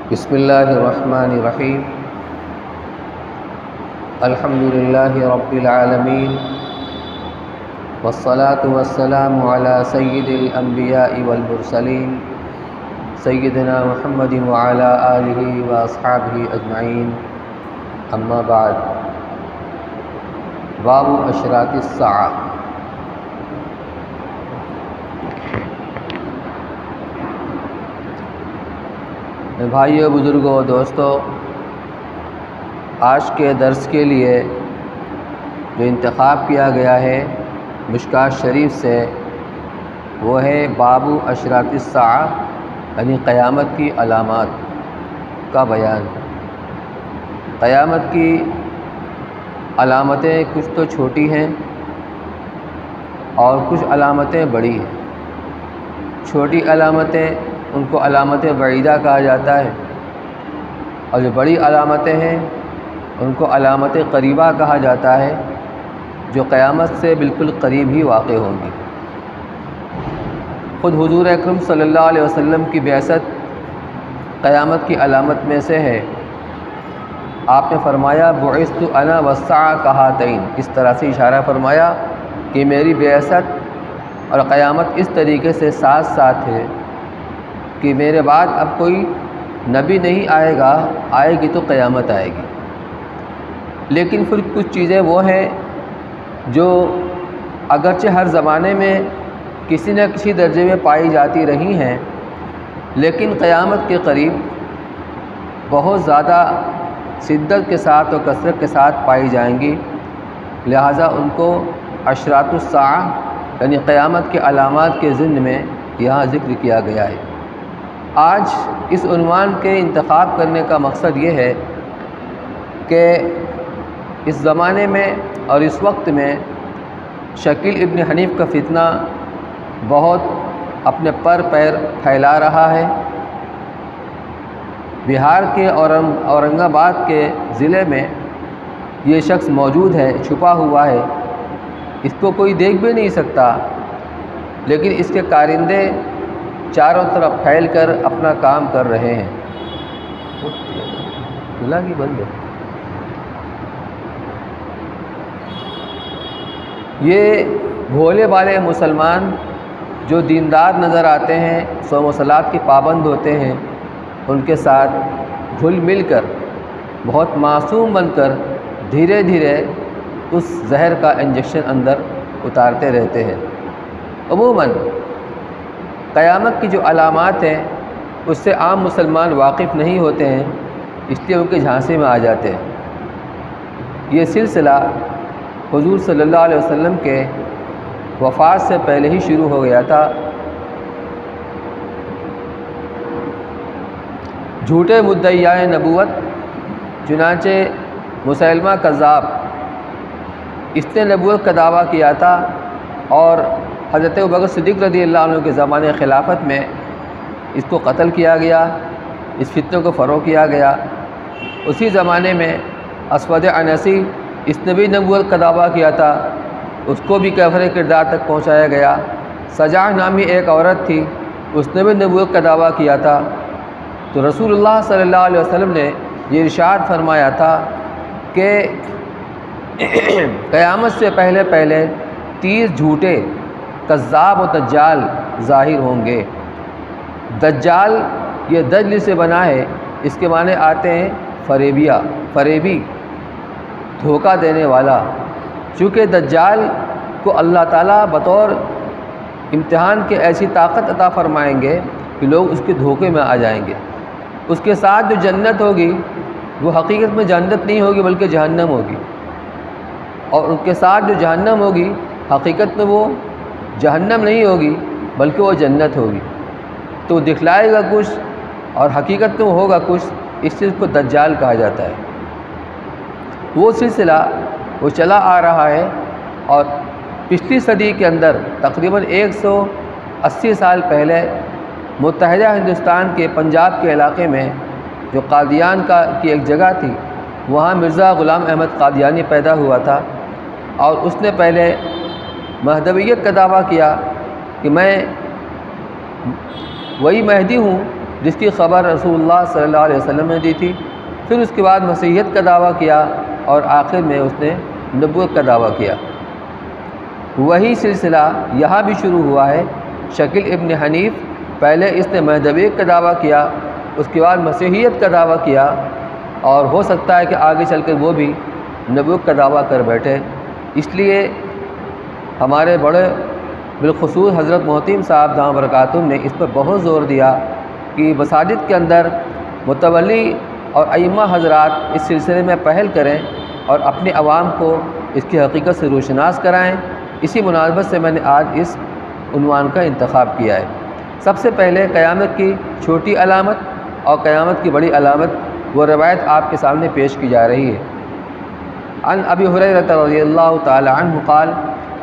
بسم اللہ الرحمن الرحیم الحمدللہ رب العالمین والصلاة والسلام علی سید الانبیاء والمرسلین سیدنا محمد وعلی آلہ واصحابہ اجمعین اما بعد باب اشراط الساعہ۔ بھائیو، بزرگوں، دوستو، آج کے درس کے لیے جو انتخاب کیا گیا ہے مشکوٰۃ شریف سے، وہ ہے باب اشراط الساعہ، یعنی قیامت کی علامات کا بیان۔ قیامت کی علامتیں کچھ تو چھوٹی ہیں اور کچھ علامتیں بڑی ہیں۔ چھوٹی علامتیں ان کو علامت بعیدہ کہا جاتا ہے، اور جو بڑی علامتیں ہیں ان کو علامت قریبہ کہا جاتا ہے، جو قیامت سے بالکل قریب ہی واقع ہوں گی۔ خود حضور اکرم صلی اللہ علیہ وسلم کی بعثت قیامت کی علامت میں سے ہے۔ آپ نے فرمایا بعثت انا والساعہ کہاتین، اس طرح سے اشارہ فرمایا کہ میری بعثت اور قیامت اس طریقے سے ساتھ ساتھ ہے کہ میرے بعد اب کوئی نبی نہیں آئے گا، آئے گی تو قیامت آئے گی۔ لیکن پھر کچھ چیزیں وہ ہیں جو اگرچہ ہر زمانے میں کسی نہ کسی درجے میں پائی جاتی رہی ہیں، لیکن قیامت کے قریب بہت زیادہ شدت کے ساتھ اور کثرت کے ساتھ پائی جائیں گی، لہٰذا ان کو اشراط الساعہ یعنی قیامت کے علامات کے ضمن میں یہاں ذکر کیا گیا ہے۔ آج اس عنوان کے انتخاب کرنے کا مقصد یہ ہے کہ اس زمانے میں اور اس وقت میں شکیل ابن حنیف کا فتنہ بہت اپنے پر پیر پھیلا رہا ہے۔ بہار کے اورنگ آباد کے ضلع میں یہ شخص موجود ہے، چھپا ہوا ہے، اس کو کوئی دیکھ بھی نہیں سکتا، لیکن اس کے کارندے چاروں طرف پھیل کر اپنا کام کر رہے ہیں۔ اللہ کی بند ہے۔ یہ بھولے والے مسلمان جو دیندار نظر آتے ہیں، صوم و صلات کی پابند ہوتے ہیں، ان کے ساتھ گھل مل کر بہت معصوم بن کر دھیرے دھیرے اس زہر کا انجیکشن اندر اتارتے رہتے ہیں۔ عموماً قیامت کی جو علامات ہیں اس سے عام مسلمان واقف نہیں ہوتے ہیں، اس لیے ان کے جھانسے میں آ جاتے ہیں۔ یہ سلسلہ حضور صلی اللہ علیہ وسلم کے وفات سے پہلے ہی شروع ہو گیا تھا۔ جھوٹے مدعیان نبوت چنانچہ مسیلمہ کذاب، اس نے نبوت کا دعویٰ کیا تھا اور حضرت ابوبکر صدیق رضی اللہ عنہ کے زمانے خلافت میں اس کو قتل کیا گیا، اس فتنے کو فروغ کیا گیا۔ اسی زمانے میں اسود عنسی، اس نے بھی نبوت کا دعویٰ کیا تھا، اس کو بھی کافر کردار تک پہنچایا گیا۔ سجاع نامی ایک عورت تھی، اس نے بھی نبوت کا دعویٰ کیا تھا۔ تو رسول اللہ صلی اللہ علیہ وسلم نے یہ ارشاد فرمایا تھا کہ قیامت سے پہلے 30 جھوٹے کذاب و دجال ظاہر ہوں گے۔ دجال یہ دجل سے بنا ہے، اس کے معنی آتے ہیں فریبی، دھوکہ دینے والا۔ چونکہ دجال کو اللہ تعالیٰ بطور امتحان کے ایسی طاقت عطا فرمائیں گے کہ لوگ اس کے دھوکے میں آ جائیں گے۔ اس کے ساتھ جو جنت ہوگی وہ حقیقت میں جنت نہیں ہوگی بلکہ جہنم ہوگی، اور ان کے ساتھ جو جہنم ہوگی حقیقت میں وہ جہنم نہیں ہوگی بلکہ وہ جنت ہوگی۔ تو دکھلائے گا کچھ اور حقیقت میں ہوگا کچھ، اس چیز کو دجال کہا جاتا ہے۔ وہ سلسلہ وہ چلا آ رہا ہے، اور پچھلی صدی کے اندر تقریباً 180 سال پہلے متحدہ ہندوستان کے پنجاب کے علاقے میں جو قادیان کی ایک جگہ تھی، وہاں مرزا غلام احمد قادیانی پیدا ہوا تھا، اور اس نے پہلے مہدویت کا دعویٰ کیا کہ میں وہی مہدی ہوں جس کی خبر رسول اللہ صلی اللہ علیہ وسلم نے دی تھی، پھر اس کے بعد مسیحیت کا دعویٰ کیا اور آخر میں اس نے نبوت کا دعویٰ کیا۔ وہی سلسلہ یہاں بھی شروع ہوا ہے۔ شکیل ابن حنیف پہلے اس نے مہدویت کا دعویٰ کیا، اس کے بعد مسیحیت کا دعویٰ کیا، اور ہو سکتا ہے کہ آگے چل کر وہ بھی نبوت کا دعویٰ کر بیٹھے۔ اس لیے ہمارے بڑے بالخصوص حضرت محتیم صاحب دامت برکاتہم نے اس پر بہت زور دیا کہ مساجد کے اندر متولی اور ائمہ حضرات اس سلسلے میں پہل کریں اور اپنے عوام کو اس کی حقیقت سے روشناس کرائیں۔ اسی مناسبت سے میں نے آج اس عنوان کا انتخاب کیا ہے۔ سب سے پہلے قیامت کی چھوٹی علامت اور قیامت کی بڑی علامت، وہ روایت آپ کے سامنے پیش کی جا رہی ہے۔ عن ابی ہریرہ رضی اللہ تعالی عنہ قال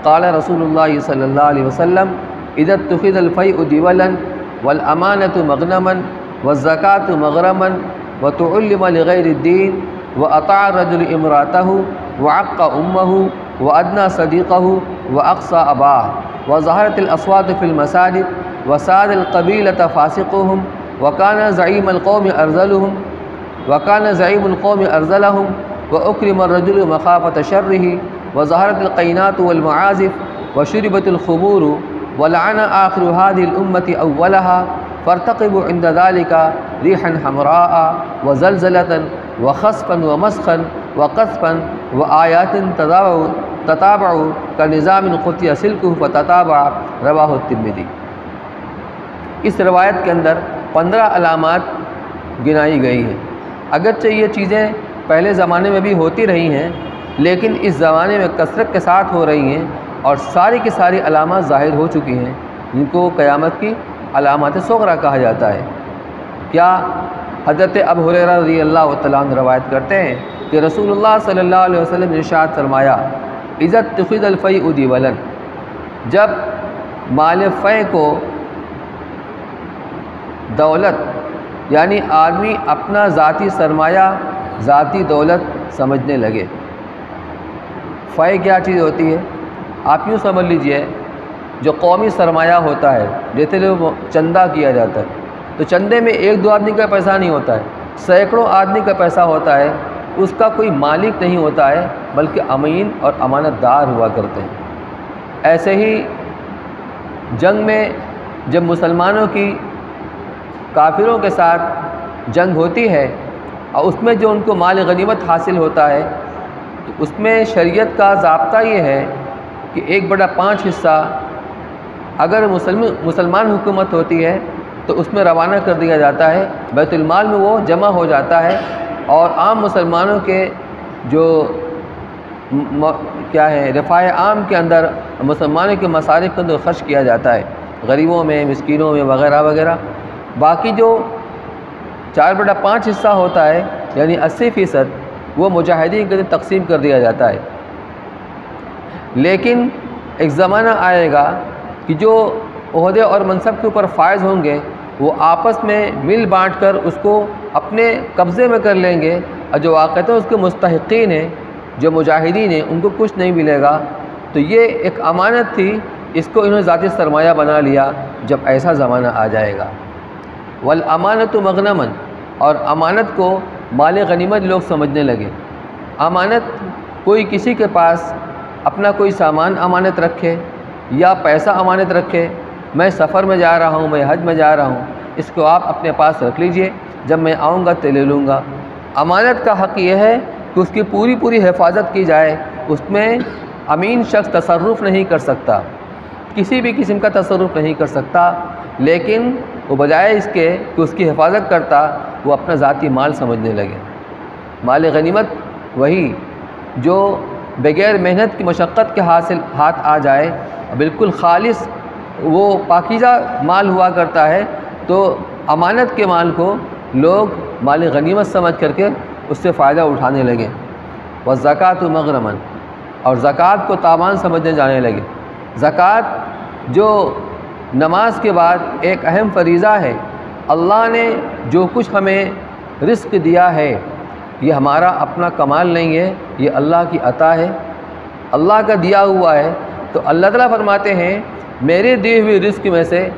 قال رسول اللہ صلی اللہ علیہ وسلم اذا اتخذ الفیء دیولا والامانۃ مغنما والزکاۃ مغرما وتعلم لغیر الدین واطاع الرجل امرأته وعق امه وادنى صديقه واقصى اباه وظهرت الاصوات في المساجد وساد القبيلة فاسقهم وكان زعيم القوم ارذلهم واكرم الرجل مخافة شره وظهرت القينات والمعازف وشربت الخمور ولعن آخر هذه الأمة أولها فارتقبوا عند ذلك ريحا حمراء وزلزلة وخسفا ومسخا وقذفا وآيات تتابع كنظام قطع سلكه فتتابع رواہ الترمذی۔ اس روایت کے اندر 15 علامات گنائی گئی ہیں۔ اگرچہ یہ چیزیں پہلے زمانے میں بھی ہوتی رہی ہیں، لیکن اس زمانے میں کثرت کے ساتھ ہو رہی ہیں اور ساری کی ساری علامات ظاہر ہو چکی ہیں، جن کو قیامت کی علامات صغریٰ کہا جاتا ہے۔ کیا حضرت ابو ہریرہ رضی اللہ تعالیٰ عنہ روایت کرتے ہیں کہ رسول اللہ صلی اللہ علیہ وسلم نے ارشاد فرمایا اذا اتخذ الفیء دیولا، جب مال فے کو دولت یعنی آدمی اپنا ذاتی سرمایہ، ذاتی دولت سمجھنے لگے۔ فے کیا چیز ہوتی ہے؟ آپ یوں سمجھ لیجئے، جو قومی سرمایہ ہوتا ہے، جیسے لوگ چندہ کیا جاتا ہے، تو چندے میں ایک دو آدمی کا پیسہ نہیں ہوتا ہے، سینکڑوں آدمی کا پیسہ ہوتا ہے، اس کا کوئی مالک نہیں ہوتا ہے بلکہ امین اور امانت دار ہوا کرتے ہیں۔ ایسے ہی جنگ میں جب مسلمانوں کی کافروں کے ساتھ جنگ ہوتی ہے اور اس میں جو ان کو مال غنیمت حاصل ہوتا ہے، تو اس میں شریعت کا ضابطہ یہ ہے کہ 1/5 حصہ اگر مسلمان حکومت ہوتی ہے تو اس میں روانہ کر دیا جاتا ہے، بیت المال میں وہ جمع ہو جاتا ہے، اور عام مسلمانوں کے جو کیا ہے رفاع عام کے اندر مسلمانوں کے مصارف کے اندر خرچ کیا جاتا ہے، غریبوں میں، مسکینوں میں وغیرہ وغیرہ۔ باقی جو 4/5 حصہ ہوتا ہے یعنی 80%، وہ مجاہدین کے لیے تقسیم کر دیا جاتا ہے۔ لیکن ایک زمانہ آئے گا کہ جو عہدے اور منصب کے اوپر فائز ہوں گے وہ آپس میں مل بانٹ کر اس کو اپنے قبضے میں کر لیں گے، اور جو واقعتاً اس کے مستحقین ہیں، جو مجاہدین ہیں، ان کو کچھ نہیں ملے گا۔ تو یہ ایک امانت تھی، اس کو انہوں نے ذاتی سرمایہ بنا لیا۔ جب ایسا زمانہ آ جائے گا، والامانۃ مغنما، اور امانت کو مال غنیمت لوگ سمجھنے لگے۔ امانت کوئی کسی کے پاس اپنا کوئی سامان امانت رکھے یا پیسہ امانت رکھے، میں سفر میں جا رہا ہوں، میں حج میں جا رہا ہوں، اس کو آپ اپنے پاس رکھ لیجئے، جب میں آؤں گا تو لے لوں گا۔ امانت کا حق یہ ہے کہ اس کی پوری حفاظت کی جائے، اس میں امین شخص تصرف نہیں کر سکتا، کسی بھی قسم کا تصرف نہیں کر سکتا، لیکن وہ بجائے اس کے کہ اس کی حفاظت کرتا، وہ اپنا ذاتی مال سمجھنے لگے۔ مال غنیمت وہی جو بغیر محنت کی مشقت کے ہاتھ آ جائے، بالکل خالص وہ پاکیزہ مال ہوا کرتا ہے، تو امانت کے مال کو لوگ مال غنیمت سمجھ کر کے اس سے فائدہ اٹھانے لگے۔ والزکاۃ مغرما، اور زکوٰۃ کو تاوان سمجھنے جانے لگے۔ زکوٰۃ جو نماز کے بعد ایک اہم فریضہ ہے، اللہ نے جو کچھ ہمیں رزق دیا ہے یہ ہمارا اپنا کمال نہیں ہے، یہ اللہ کی عطا ہے، اللہ کا دیا ہوا ہے۔ تو اللہ تعالیٰ فرماتے ہیں میرے دیے ہوئے رزق میں سے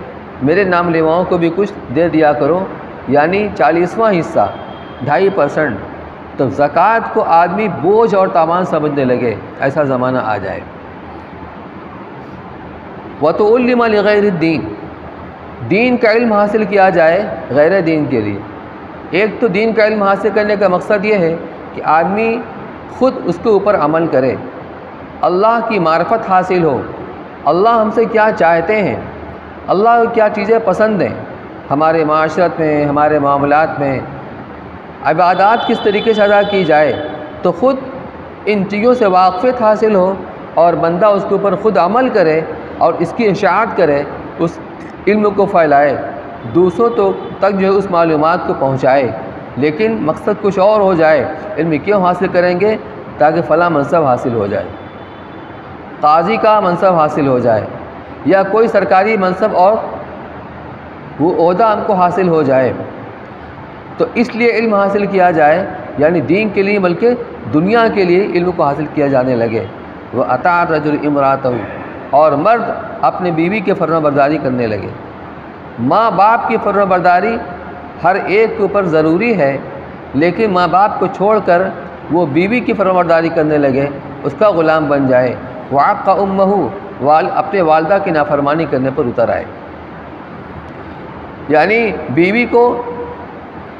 میرے نام لیواؤں کو بھی کچھ دے دیا کرو، یعنی 40واں حصہ 2.5%، تو زکوٰۃ کو آدمی بوجھ اور تاوان سمجھنے لگے، ایسا زمانہ آ جائے۔ وَتُعَلِّمَ لِغَيْرِ الدِّينِ، دین کا علم حاصل کیا جائے غیر دین کے لیے۔ ایک تو دین کا علم حاصل کرنے کا مقصد یہ ہے کہ آدمی خود اس کے اوپر عمل کرے، اللہ کی معرفت حاصل ہو، اللہ ہم سے کیا چاہتے ہیں، اللہ کو کیا چیزیں پسند ہیں، ہمارے معاشرت میں، ہمارے معاملات میں عبادات کس طریقے سے ادا کی جائے، تو خود ان چیزوں سے واقفیت حاصل ہو اور بندہ اس کے اوپر خود عمل کرے اور اس کی اشاعت کرے، اس علم کو پھیلائے، دوسروں تک جو ہے اس معلومات کو پہنچائے۔ لیکن مقصد کچھ اور ہو جائے، علم کیوں حاصل کریں گے؟ تاکہ فلاں منصب حاصل ہو جائے، قاضی کا منصب حاصل ہو جائے، یا کوئی سرکاری منصب اور وہ عہدہ ہم کو حاصل ہو جائے، تو اس لیے علم حاصل کیا جائے، یعنی دین کے لیے بلکہ دنیا کے لیے علم کو حاصل کیا جانے لگے۔ وَأَطَاعَ الرَّجُلُ امْرَأَتَهُ، اور مرد اپنے بیوی کے فرما برداری کرنے لگے۔ ماں باپ کی فرما برداری ہر ایک کے اوپر ضروری ہے، لیکن ماں باپ کو چھوڑ کر وہ بیوی کی فرما برداری کرنے لگے، اس کا غلام بن جائے۔ وَعَقَّ أُمَّهُ، اپنے والدہ کی نافرمانی کرنے پر اتر آئے، یعنی بیوی کو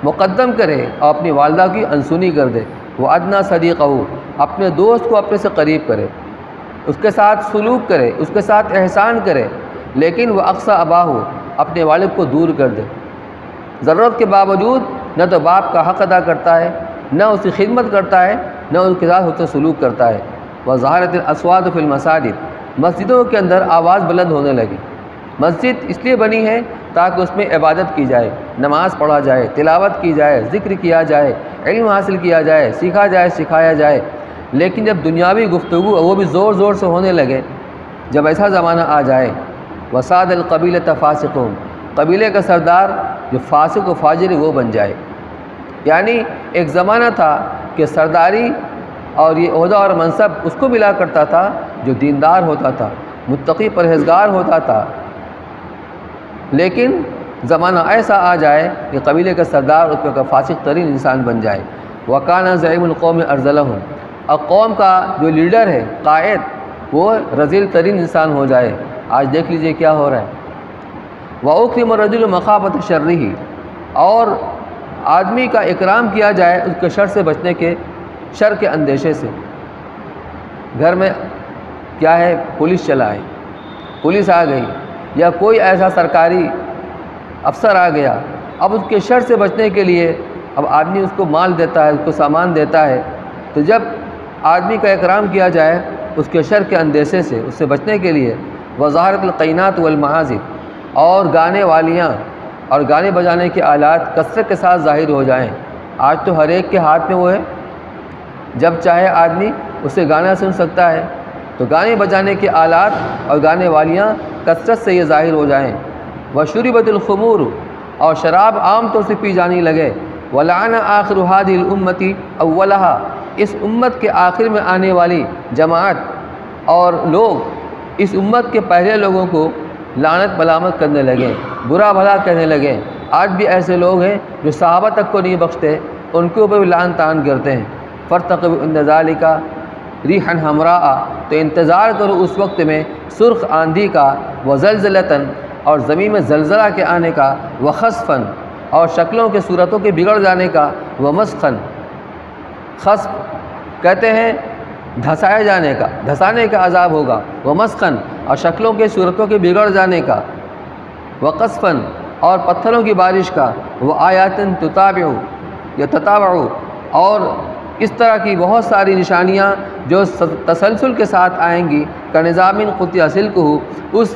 مقدم کرے اور اپنی والدہ کی انسنی کر دے۔ وَأَدْنَىٰ صَدِيقَهُ، اپنے دوست کو اپنے سے قریب کرے، اس کے ساتھ سلوک کرے، اس کے ساتھ احسان کرے، لیکن وَأَقْصَىٰ أَبَاهُ، اپنے والد کو دور کر دے، ضرورت کے باوجود نہ تو باپ کا حق ادا کرتا ہے، نہ اس کی خدمت کرتا ہے، نہ اس کے ساتھ حسن سلوک کرتا ہے۔ وَظَهَرَتِ الْأَصْوَاتُ فِي الْمَسَاجِدِ، مسجدوں کے اندر آواز بلند ہونے لگی۔ مسجد اس لیے بنی ہے تاکہ اس میں عبادت کی جائے، نماز پڑھا جائے، تلاوت کی جائے، ذکر کیا جائے، علم حاصل کیا جائے، سیکھا جائے، سکھایا جائے۔ لیکن جب دنیاوی گفتگو وہ بھی زور زور سے ہونے لگے، جب ایسا زمانہ آ جائے، وَسَادَ الْقَبِيلَةَ فَاسِقُونَ، قبیلے کا سردار جو فاسق و فاجر ہے وہ بن جائے۔ یعنی ایک زمانہ تھا کہ سرداری اور یہ عہدہ اور منصب اس کو ملا کرتا تھا جو دیندار ہوتا تھا، متقی پرہیزگار ہوتا تھا، لیکن زمانہ ایسا آ جائے کہ قبیلے کا سردار اس کا فاسق ترین انسان بن جائے۔ وَكَانَ زَعِيمُ الْقَوْمِ أَرْذَلَهُمْ، اور قوم کا جو لیڈر ہے، قائد، وہ رذیل ترین انسان ہو جائے۔ آج دیکھ لیجئے کیا ہو رہا ہے۔ وَأُكْرِمَ الرَّجُلُ مَخَافَةَ شَرِّهِ، اور آدمی کا اکرام کیا جائے اس کے شر سے بچنے کے، شر کے اندیشے سے۔ گھر میں کیا ہے، پولیس چلا ہے، پولیس آ گئی، یا کوئی ایسا سرکاری افسر آ گیا، اب اس کے شر سے بچنے کے لیے اب آدمی اس کو مال دیتا ہے، اس کو سامان دیتا ہے، تو جب آدمی کا اکرام کیا جائے اس کے شر کے اندیشے سے، اس سے بچنے کے لیے۔ وَظَهَرَتِ الْقَيْنَاتُ وَالْمَعَازِفُ، اور گانے والیاں اور گانے بجانے کے آلات کثرت کے ساتھ ظاہر ہو جائیں۔ آج تو ہر ایک کے ہاتھ میں وہ ہے، جب چاہے آدمی اسے گانا سن سکتا ہے، تو گانے بجانے کے آلات اور گانے والیاں کثرت سے یہ ظاہر ہو جائیں۔ وَشُرِبَتِ الْخُمُورُ، اور شراب عام طور سے پی جانے لگے۔ وَلَعَنَ آخِرُ هَٰذِهِ الْأُمَّةِ أَوَّلَهَا، اس امت کے آخر میں آنے والی جماعت اور لوگ اس امت کے پہلے لوگوں کو لعنت ملامت کرنے لگے، برا بھلا کہنے لگے۔ آج بھی ایسے لوگ ہیں جو صحابہ تک کو نہیں بخشتے، ان کے اوپر بھی لعن طعن کرتے ہیں۔ فَارْتَقِبْ عِنْدَ ذَٰلِكَ رِيحًا حَمْرَاءَ، تو انتظار کرو اس وقت میں سرخ آندھی کا، وَزَلْزَلَةً، اور زمین میں زلزلہ کے آنے کا، وَخَسْفًا، اور شکلوں کے صورتوں کے بگڑ جانے کا، وَمَسْخًا، خسف کہتے ہیں دھسائے جانے کا، دھسانے کا عذاب ہوگا، وَمَسْخًا، اور شکلوں کے صورتوں کے بگڑ جانے کا، وَقَصْفًا، اور پتھروں کی بارش کا، وَآیَاتٍ تَتَابَعُ، اور اس طرح کی بہت ساری نشانیاں جو تسلسل کے ساتھ آئیں گی، كَنِظَامٍ قُطِعَ سِلْكُهُ، اس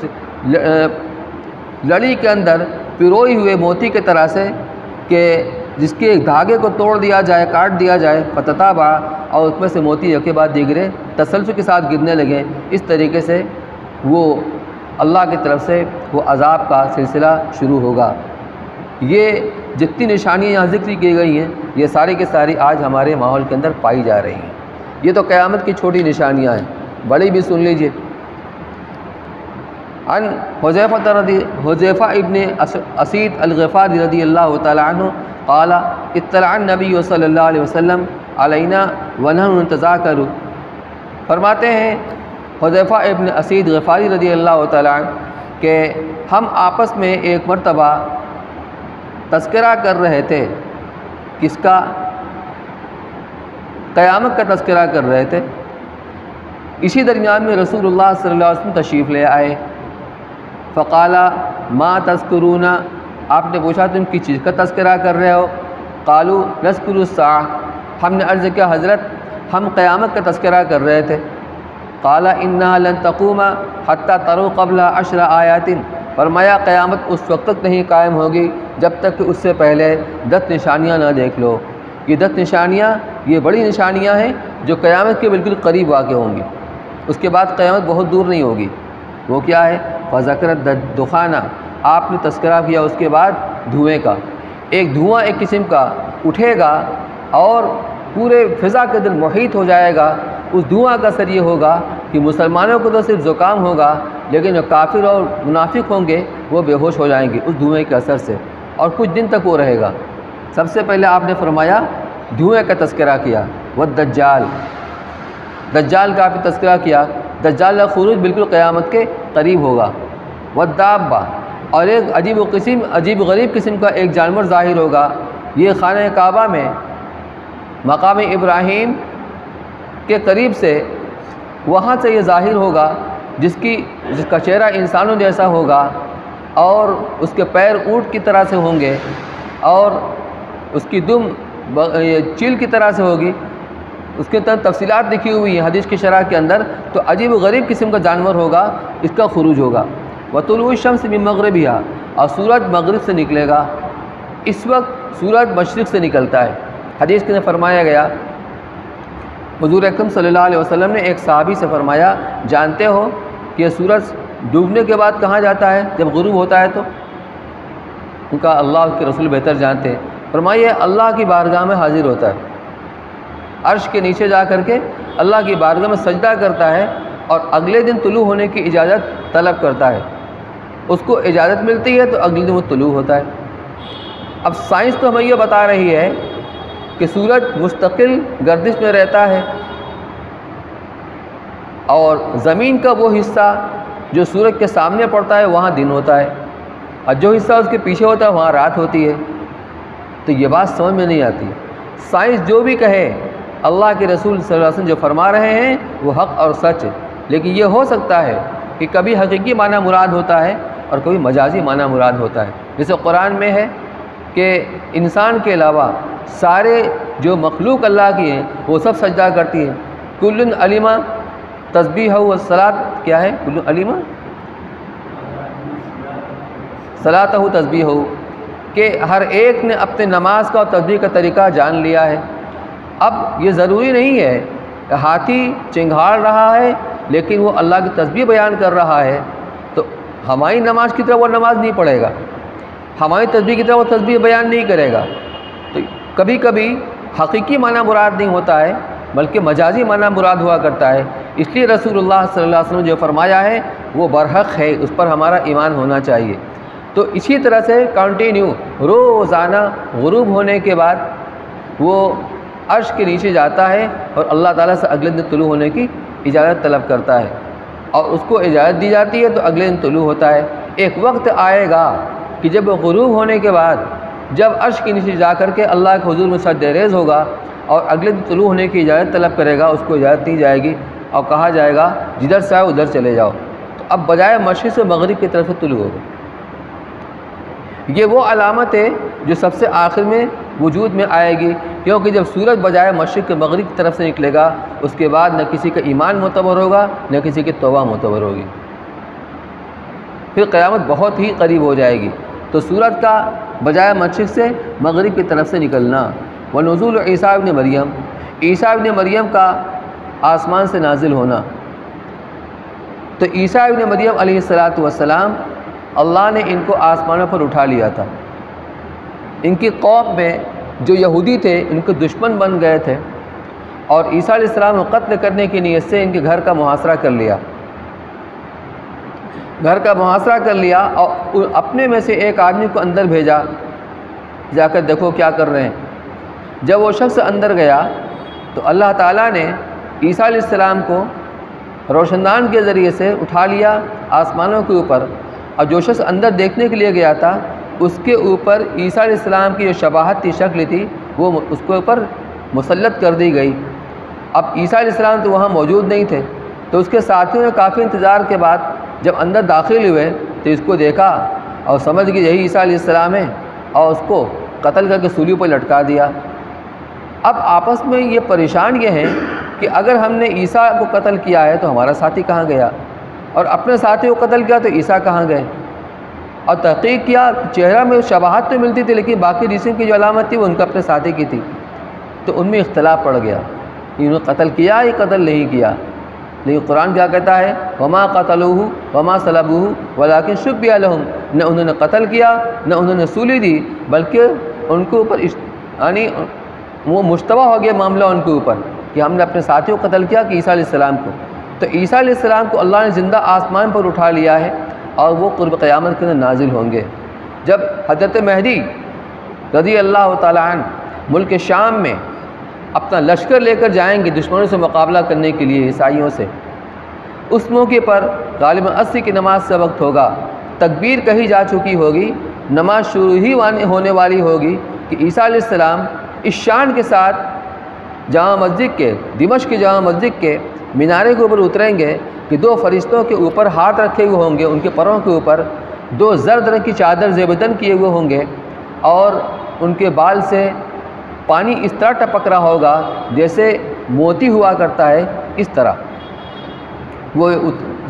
لڑی کے اندر پروئی ہوئے موتی کے طرح سے کہ جس کے دھاگے کو توڑ دیا جائے، کاٹ دیا جائے، فَتَتَابَعَ، اور اس میں سے موتی ایک کے بعد دیگرے تسلسل کے ساتھ گرنے لگے۔ اس طریقے سے وہ اللہ کی طرف سے وہ عذاب کا سلسلہ شروع ہوگا۔ یہ جتنی نشانیاں یہاں ذکر کی گئی ہیں، یہ ساری کی ساری آج ہمارے ماحول کے اندر پائی جا رہی ہیں۔ یہ تو قیامت کی چھوٹی نشانیاں ہیں، بڑی بھی سن لیجئے۔ عن حذیفہ ابن اسید الغفاری رضی اللہ تعالی عنہ قال اطلع النبی صلی اللہ علیہ وسلم علینا ونحن نتذاکر۔ فرماتے ہیں حذیفہ ابن اسید غفاری رضی اللہ تعالی عنہ کہ ہم آپس میں ایک مرتبہ تذکرہ کر رہے تھے، کس کا؟ قیامت کا تذکرہ کر رہے تھے۔ اسی درمیان میں رسول اللہ صلی اللہ علیہ وسلم تشریف لے آئے۔ فقال ما تذکرون، آپ نے پوچھا تم کس چیز کا تذکرہ کر رہے ہو؟ قالوا نذکر الساعہ، ہم نے عرض کیا حضرت ہم قیامت کا تذکرہ کر رہے تھے۔ قال انها لن تقوم حتى تروا قبل 10 آیات، فرمایا قیامت اس وقت تک نہیں قائم ہوگی جب تک کہ اس سے پہلے 10 نشانیاں نہ دیکھ لو۔ یہ 10 نشانیاں یہ بڑی نشانیاں ہیں جو قیامت کے بالکل قریب واقع ہوں گی، اس کے بعد قیامت بہت دور نہیں ہوگی۔ وہ کیا ہے؟ فذکرت دخانہ، آپ نے تذکرہ کیا اس کے بعد دھوئیں کا۔ ایک دھواں ایک قسم کا اٹھے گا اور پورے فضا کے دل محیط ہو جائے گا۔ اس دھواں کا اثر یہ ہوگا کہ مسلمانوں کو تو صرف زکام ہوگا، لیکن جو کافر اور منافق ہوں گے وہ بے ہوش ہو جائیں گے اس دھوئیں کے اثر سے، اور کچھ دن تک وہ رہے گا۔ سب سے پہلے آپ نے فرمایا دھوئیں کا تذکرہ کیا، والدجال، دجال کا آپ نے تذکرہ کیا، دجال کا خروج بالکل قیامت کے قریب ہوگا۔ والدابہ، اور ایک عجیب غریب قسم کا ایک جانور ظاہر ہوگا، یہ خانہ کعبہ میں مقام ابراہیم کے قریب سے وہاں سے یہ ظاہر ہوگا، جس کا چہرہ انسانوں جیسا ہوگا اور اس کے پیر اونٹ کی طرح سے ہوں گے اور اس کی دم چیل کی طرح سے ہوگی۔ اس کے تحت تفصیلات لکھی ہوئی ہیں حدیث کی شرح کے اندر۔ تو عجیب و غریب قسم کا جانور ہوگا، اس کا خروج ہوگا۔ وطلوع الشمس من مغربها، اور سورج مغرب سے نکلے گا۔ اس وقت سورج مشرق سے نکلتا ہے۔ حدیث کے اندر فرمایا گیا، حضور اکرم صلی اللہ علیہ وسلم نے ایک صحابی سے فرمایا جانتے ہو کہ یہ سورج ڈوبنے کے بعد کہاں جاتا ہے جب غروب ہوتا ہے؟ تو ان کا اللہ کے رسول بہتر جانتے ہیں۔ فرمایا اللہ کی بارگاہ میں حاضر ہوتا ہے، عرش کے نیچے جا کر کے اللہ کی بارگاہ میں سجدہ کرتا ہے اور اگلے دن طلوع ہونے کی اجازت طلب کرتا ہے۔ اس کو اجازت ملتی ہے تو اگلے دن وہ طلوع ہوتا ہے۔ اب سائنس تو ہمیں یہ بتا رہی ہے کہ سورج مستقل گردش میں رہتا ہے اور زمین کا وہ حصہ جو سورج کے سامنے پڑتا ہے وہاں دن ہوتا ہے، اور جو حصہ اس کے پیچھے ہوتا ہے وہاں رات ہوتی ہے۔ تو یہ بات سمجھ میں نہیں آتی۔ سائنس جو بھی کہے، اللہ کے رسول صلی اللہ علیہ وسلم جو فرما رہے ہیں وہ حق اور سچ، لیکن یہ ہو سکتا ہے کہ کبھی حقیقی معنی مراد ہوتا ہے اور کبھی مجازی معنی مراد ہوتا ہے۔ جیسے قرآن میں ہے کہ انسان کے علاوہ سارے جو مخلوق اللہ کی ہیں وہ سب سجدہ کرتی ہیں۔ کل علیمہ تسبیح و صلاۃ، کیا ہے؟ کل علیمہ صلاۃ ہو تسبیح ہو، کہ ہر ایک نے اپنے نماز کا اور تسبیح کا طریقہ جان لیا ہے۔ اب یہ ضروری نہیں ہے کہ ہاتھی چنگھاڑ رہا ہے لیکن وہ اللہ کی تسبیح بیان کر رہا ہے تو ہماری نماز کی طرح وہ نماز نہیں پڑھے گا، ہماری تسبیح کی طرح وہ تسبیح بیان نہیں کرے گا۔ تو کبھی کبھی حقیقی معنی مراد نہیں ہوتا ہے بلکہ مجازی معنی مراد ہوا کرتا ہے۔ اس لیے رسول اللہ صلی اللہ علیہ وسلم جو فرمایا ہے وہ برحق ہے، اس پر ہمارا ایمان ہونا چاہیے۔ تو اسی طرح سے کنٹینیو روزانہ غروب ہونے کے بعد وہ عرش کے نیچے جاتا ہے اور اللہ تعالیٰ سے اگلے دن طلوع ہونے کی اجازت طلب کرتا ہے، اور اس کو اجازت دی جاتی ہے تو اگلے دن طلوع ہوتا ہے۔ ایک وقت آئے گا کہ جب غروب ہونے کے بعد جب عرش کے نیچے جا کر کے اللہ کے حضور میں سجدہ ریز ہوگا اور اگلے دن طلوع ہونے کی اجازت طلب کرے گا، اس کو اجازت دی جائے گی اور کہا جائے گا جدھر سے آئے ادھر چلے جاؤ۔ تو اب بجائے مشرق سے مغرب کی طرف سے طلوع ہوگا۔ یہ وہ علامت ہے جو سب سے آخر میں وجود میں آئے گی، کیونکہ جب سورج بجائے مشرق کے مغرب کی طرف سے نکلے گا اس کے بعد نہ کسی کا ایمان معتبر ہوگا نہ کسی کی توبہ معتبر ہوگی، پھر قیامت بہت ہی قریب ہو جائے گی۔ تو سورج کا بجائے مشرق سے مغرب کی طرف سے نکلنا۔ ونزول عیسیٰ ابن مریم، عیسیٰ ابن مریم کا آسمان سے نازل ہونا۔ تو عیسیٰ ابن مریم علیہ السلام اللہ نے ان کو آسمانوں پر اٹھا لیا تھا۔ ان کی قوم میں جو یہودی تھے ان کے دشمن بن گئے تھے اور عیسیٰ علیہ السلام کو قتل کرنے کی نیت سے ان کے گھر کا محاصرہ کر لیا۔ گھر کا محاصرہ کر لیا اور اپنے میں سے ایک آدمی کو اندر بھیجا، جا کر دیکھو کیا کر رہے ہیں۔ جب وہ شخص اندر گیا تو اللہ تعالیٰ نے عیسیٰ علیہ السلام کو روشندان کے ذریعے سے اٹھا لیا آسمانوں کے اوپر، اور جو شخص اندر دیکھنے کے لیے گیا تھا اس کے اوپر عیسیٰ علیہ السلام کی جو شباہت تھی، شکل تھی، وہ اس کے اوپر مسلط کر دی گئی۔ اب عیسیٰ علیہ السلام تو وہاں موجود نہیں تھے، تو اس کے ساتھیوں نے کافی انتظار کے بعد جب اندر داخل ہوئے تو اس کو دیکھا اور سمجھ گئے یہی عیسیٰ علیہ السلام ہے، اور اس کو قتل کر کے سولی پر لٹکا دیا۔ اب آپس میں یہ پریشان یہ ہیں کہ اگر ہم نے عیسیٰ کو قتل کیا ہے تو ہمارا ساتھی کہاں گیا، اور اپنے ساتھی کو قتل کیا تو عیسیٰ کہاں گئے؟ اور تحقیق کیا، چہرہ میں شباہت تو ملتی تھی لیکن باقی جسم کی جو علامت تھی وہ ان کا اپنے ساتھی کی تھی، تو ان میں اختلاف پڑ گیا، انہوں نے قتل کیا یا قتل نہیں کیا۔ لیکن قرآن کیا کہتا ہے، وما قتلوہ وما صلبوہ ولکن شبیہ لہم، نہ انہوں نے قتل کیا نہ انہوں نے سولی دی، بلکہ ان کے اوپر یعنی وہ مشتبہ ہو گیا معاملہ ان کے اوپر کہ ہم نے اپنے ساتھی کو قتل کیا کہ عیسیٰ علیہ السلام کو۔ تو عیسیٰ علیہ السلام کو اللہ نے زندہ آسمان پر اٹھا لیا ہے، اور وہ قرب قیامت کے اندر نازل ہوں گے۔ جب حضرت مہدی رضی اللہ تعالیٰ عنہ ملک شام میں اپنا لشکر لے کر جائیں گے دشمنوں سے مقابلہ کرنے کے لیے، عیسائیوں سے، اس موقع پر غالباً عصر کی نماز کا وقت ہوگا، تکبیر کہی جا چکی ہوگی، نماز شروع ہی ہونے والی ہوگی کہ عیسیٰ علیہ السلام اس شان کے ساتھ جامع مسجد کے، دمشق کی جامع مسجد کے مینارے کے اوپر اتریں گے کہ دو فرشتوں کے اوپر ہاتھ رکھے ہوئے ہوں گے، ان کے پروں کے اوپر دو زرد رنگ کی چادر زیبدن کیے ہوئے ہوں گے، اور ان کے بال سے پانی اس طرح ٹپک رہا ہوگا جیسے موتی ہوا کرتا ہے، اس طرح وہ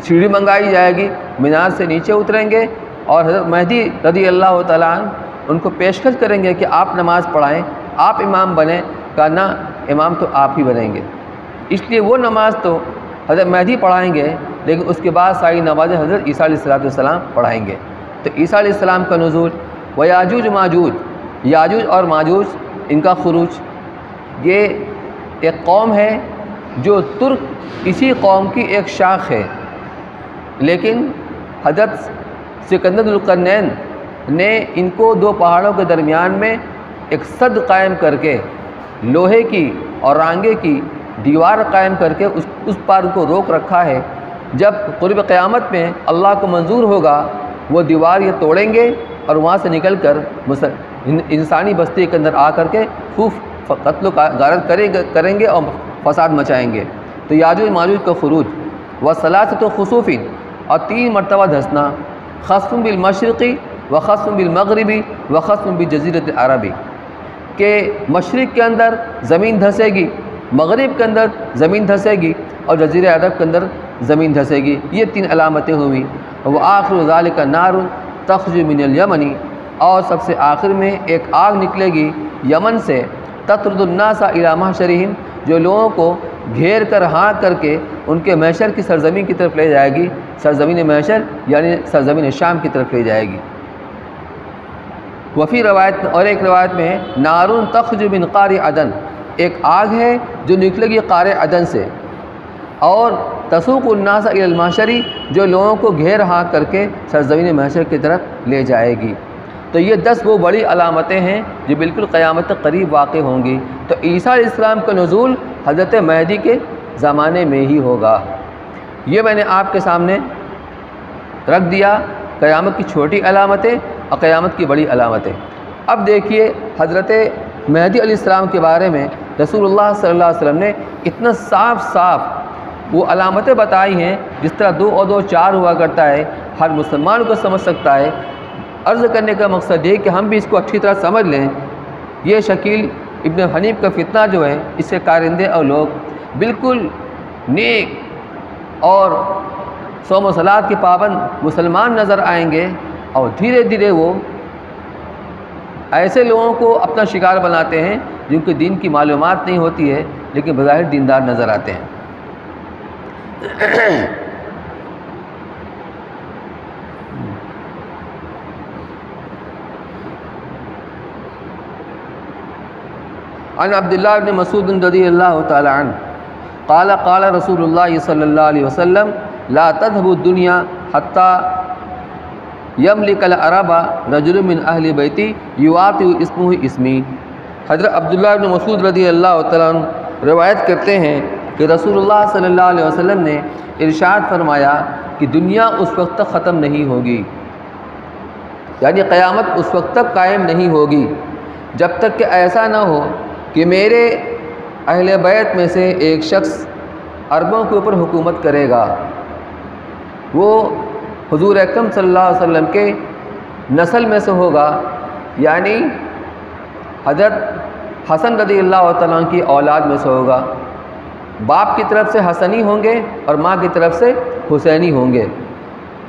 سیڑھی منگائی جائے گی، مینار سے نیچے اتریں گے، اور حضرت مہدی رضی اللہ تعالیٰ عنہ ان کو پیشکش کریں گے کہ آپ نماز پڑھائیں، آپ امام بنیں، کہا نہ، امام تو آپ ہی بنیں گے۔ اس لیے وہ نماز تو حضرت مہدی پڑھائیں گے، لیکن اس کے بعد ساری نمازیں حضرت عیسیٰ علیہ السلام پڑھائیں گے۔ تو عیسیٰ علیہ السلام کا نزول، و یاجوج ماجوج، یاجوج اور ماجوج ان کا خروج، یہ ایک قوم ہے جو ترک اسی قوم کی ایک شاخ ہے، لیکن حضرت سکندر ذوالقرنین نے ان کو دو پہاڑوں کے درمیان میں ایک سد قائم کر کے، لوہے کی اور رانگے کی دیوار قائم کر کے اس پار کو روک رکھا ہے۔ جب قرب قیامت میں اللہ کو منظور ہوگا وہ دیوار یہ توڑیں گے اور وہاں سے نکل کر انسانی بستی کے اندر آ کر کے خوب قتل و غارت کریں گے اور فساد مچائیں گے۔ تو یاجوج ماجوج کا خروج، وثلاثۃ خسوف، اور 3 مرتبہ دھسنا، خسف بالمشرقی و خسف بالمغربی و خسف بجزیرۃ العربی، کہ مشرق کے اندر زمین دھسے گی، مغرب کے اندر زمین دھسے گی، اور جزیرہ عرب کے اندر زمین دھسے گی۔ یہ 3 علامتیں ہوئیں۔ وآخر ذالک نار تخرج من الیمن، اور سب سے آخر میں ایک آگ نکلے گی یمن سے، تطرد الناس الی محشرہم، جو لوگوں کو گھیر کر ہانک کر کے ان کے محشر کی سرزمین کی طرف لے جائے گی، سرزمین محشر یعنی سرزمین شام کی طرف لے جائے گی۔ وفی روایت، اور ایک روایت میں نار تخرج من قار عدن، ایک آگ ہے جو نکلے گی قار عدن سے، اور تسوق الناس الی المحشر، جو لوگوں کو گھیر ہانک کر کے سرزمین محشر کی طرف لے جائے گی۔ تو یہ 10 وہ بڑی علامتیں ہیں جو بالکل قیامت تک قریب واقع ہوں گی۔ تو عیسیٰ علیہ السلام کا نزول حضرت مہدی کے زمانے میں ہی ہوگا۔ یہ میں نے آپ کے سامنے رکھ دیا قیامت کی چھوٹی علامتیں اور قیامت کی بڑی علامتیں۔ اب دیکھیے حضرت مہدی علیہ السلام کے بارے میں رسول اللہ صلی اللہ علیہ وسلم نے اتنا صاف صاف وہ علامتیں بتائی ہیں، جس طرح 2 اور 2 4 ہوا کرتا ہے، ہر مسلمان کو سمجھ سکتا ہے۔ عرض کرنے کا مقصد یہ کہ ہم بھی اس کو اچھی طرح سمجھ لیں۔ یہ شکیل ابن حنیف کا فتنہ جو ہے، اس سے کارندے اور لوگ بالکل نیک اور صوم و صلات کے پابند مسلمان نظر آئیں گے، اور دھیرے دھیرے وہ ایسے لوگوں کو اپنا شکار بناتے ہیں جن کے دین کی معلومات نہیں ہوتی ہے لیکن بظاہر دیندار نظر آتے ہیں۔ عن عبداللہ بن مسعود رضی اللہ تعالی عنہ قال قال رسول اللہ صلی اللہ علیہ وسلم لا تذهب الدنيا حتى یملک العرب رجل من اہل بیتی یواطئ اسمہ اسمی۔ حضرت عبداللہ بن مسعود رضی اللہ تعالیٰ عنہ روایت کرتے ہیں کہ رسول اللہ صلی اللہ علیہ وسلم نے ارشاد فرمایا کہ دنیا اس وقت تک ختم نہیں ہوگی، یعنی قیامت اس وقت تک قائم نہیں ہوگی جب تک کہ ایسا نہ ہو کہ میرے اہل بیت میں سے ایک شخص عربوں کے اوپر حکومت کرے گا، وہ حضور اکرم صلی اللہ علیہ وسلم کے نسل میں سے ہوگا، یعنی حضرت حسن رضی اللہ تعالیٰ عنہ کی اولاد میں سے ہوگا، باپ کی طرف سے حسنی ہوں گے اور ماں کی طرف سے حسینی ہوں گے۔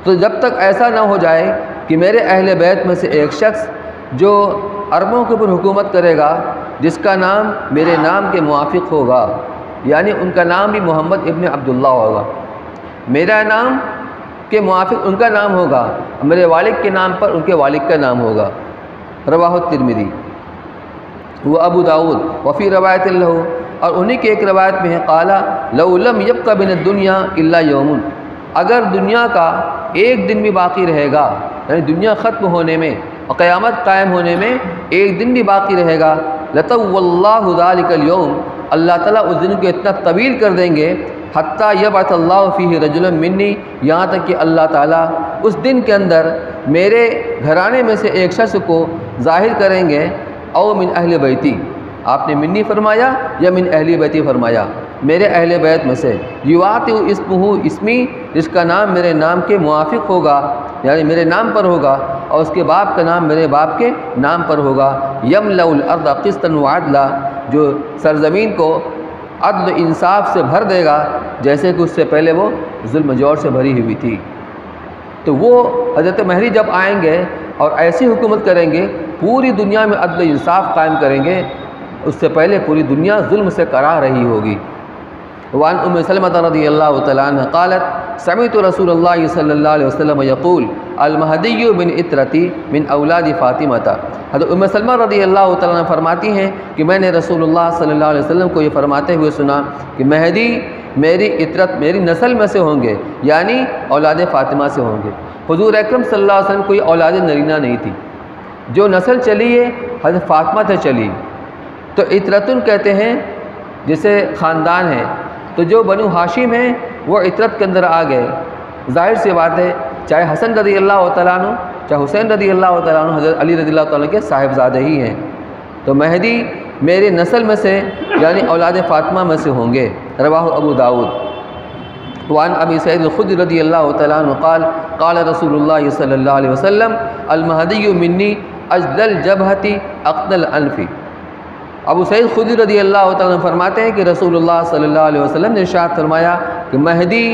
تو جب تک ایسا نہ ہو جائے کہ میرے اہل بیت میں سے ایک شخص جو عربوں کے اوپر حکومت کرے گا جس کا نام میرے نام کے موافق ہوگا، یعنی ان کا نام بھی محمد ابن عبداللہ ہوگا، میرا نام کے موافق ان کا نام ہوگا، میرے والد کے نام پر ان کے والد کا نام ہوگا۔ رواہ الترمذی وہ ابو داؤد وفی روایت اللہ، اور انہی کی ایک روایت میں ہے قالا لو لم یبق من الدنیا الا یوم، اگر دنیا کا ایک دن بھی باقی رہے گا، یعنی دنیا ختم ہونے میں اور قیامت قائم ہونے میں ایک دن بھی باقی رہے گا، لطول اللہ ذلک اليوم، اللہ تعالیٰ اس دن کو اتنا طویل کر دیں گے، حتیٰ یبعث اللہ فیہ رجلا منی، یہاں تک کہ اللہ تعالیٰ اس دن کے اندر میرے گھرانے میں سے ایک شخص کو ظاہر کریں گے، او من اہل بیتی، آپ نے منی فرمایا یا من اہل بیتی فرمایا، میرے اہل بیت میں سے، یواطئ اسمہ اسمی، جس کا نام میرے نام کے موافق ہوگا، یعنی میرے نام پر ہوگا، اور اس کے باپ کا نام میرے باپ کے نام پر ہوگا، یملأ الارض قسطا وعدلا، جو سرزمین کو عدل انصاف سے بھر دے گا جیسے کہ اس سے پہلے وہ ظلم جور سے بھری ہوئی تھی۔ تو وہ حضرت مہدی جب آئیں گے اور ایسی حکومت کریں گے، پوری دنیا میں عدل انصاف قائم کریں گے، اس سے پہلے پوری دنیا ظلم سے کرا رہی ہوگی۔ وعن ام سلمۃ رضی اللہ تعالیٰ عنہ قالت سمعت رسول اللہ صلی اللہ علیہ وسلم یقول المہدی من اطرتی من اولاد فاطمہ، حضرت ام سلمہ رضی اللہ تعالیٰ عنہ فرماتی ہیں کہ میں نے رسول اللہ صلی اللہ علیہ وسلم کو یہ فرماتے ہوئے سنا کہ مہدی میری اطرت، میری نسل میں سے ہوں گے، یعنی اولاد فاطمہ سے ہوں گے۔ حضور اکرم صلی اللہ علیہ وسلم کوئی اولاد نرینہ نہیں تھی، جو نسل چلی ہے حضرت فاطمہ سے چلی، تو اطرتن کہتے ہیں جسے خاندان ہے، تو جو بنو ہاشم ہیں وہ اطرت کے اندر آ گئے۔ ظاہر سی بات ہے چاہے حسن رضی اللہ تعالیٰ عنہ چاہے حسین رضی اللہ تعالیٰ عنہ حضرت علی رضی اللہ تعالیٰ عنہ کے صاحبزادے ہی ہیں، تو مہدی میرے نسل میں سے یعنی اولاد فاطمہ میں سے ہوں گے۔ رواہ ابو داؤد۔ وعن ابی سعید الخدری رضی اللہ تعالیٰ عنہ قال قال رسول اللہ صلی اللہ علیہ وسلم المہدی منی اجل الجبہۃ اقتل الانف۔ ابو سعید خدری رضی اللہ تعالیٰ عنہ فرماتے ہیں کہ رسول اللہ صلی اللہ علیہ وسلم نے ارشاد فرمایا کہ مہدی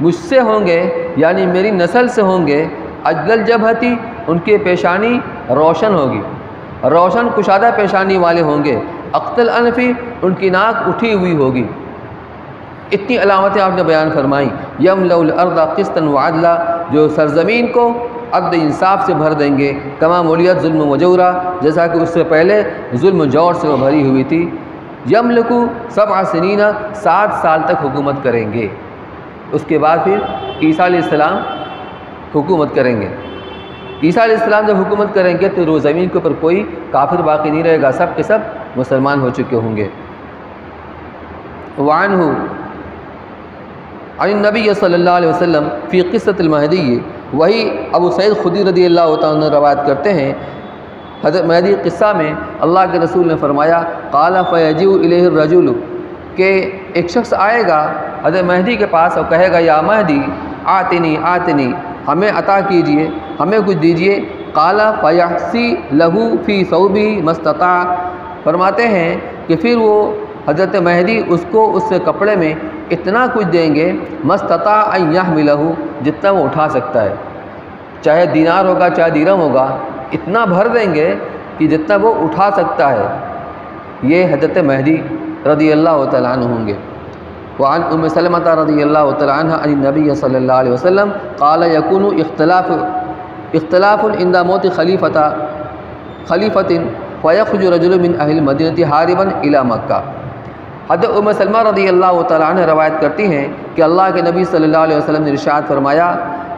مجھ سے ہوں گے، یعنی میری نسل سے ہوں گے، اجل الجبہۃ، ان کی پیشانی روشن ہوگی، روشن کشادہ پیشانی والے ہوں گے، اقتل الانف، ان کی ناک اٹھی ہوئی ہوگی۔ اتنی علامتیں آپ نے بیان فرمائیں۔ یملأ الارض قسطا وعدلا، جو سرزمین کو عدل انصاف سے بھر دیں گے، کما ملیت ظلم و جورا، جیسا کہ اس سے پہلے ظلم و جور سے وہ بھری ہوئی تھی۔ یملکو 7 سنین، 7 سال تک حکومت کریں گے، اس کے بعد پھر عیسیٰ علیہ السلام حکومت کریں گے۔ عیسیٰ علیہ السلام جب حکومت کریں گے تو روز زمین کے اوپر کوئی کافر باقی نہیں رہے گا، سب کے سب مسلمان ہو چکے ہوں گے۔ وعنہ عن النبی صلی اللہ علیہ وسلم فی قصۃ المہدی، وہی ابو سعید خدری رضی اللہ تعالیٰ عنہ روایت کرتے ہیں حضرت مہدی قصہ میں اللہ کے رسول نے فرمایا قال فیجیء الیہ الرجل، کہ ایک شخص آئے گا حضرت مہدی کے پاس اور کہے گا یا مہدی آتنی آتنی، ہمیں عطا کیجئے، ہمیں کچھ دیجئے۔ قال فیحسی لہو فی ثوبہ ما استطاع، فرماتے ہیں کہ پھر وہ حضرت مہدی اس کو اس سے کپڑے میں اتنا کچھ دیں گے ما استطاع ان یحملہ، جتنا وہ اٹھا سکتا ہے، چاہے دینار ہوگا چاہے درہم ہوگا، اتنا بھر دیں گے کہ جتنا وہ اٹھا سکتا ہے۔ یہ حضرت مہدی رضی اللہ تعالیٰ عنہ ہوں گے۔ وعن ام سلمۃ رضی اللہ تعالیٰ عنہ عن النبی صلی اللہ علیہ وسلم قال یکون اختلاف عند موت خلیفۃ فیخرج رجل من اہل المدینہ حاربا الی مکہ۔ حضرت ام سلمہ رضی اللہ تعالیٰ عنہ روایت کرتی ہیں کہ اللہ کے نبی صلی اللہ علیہ وسلم نے ارشاد فرمایا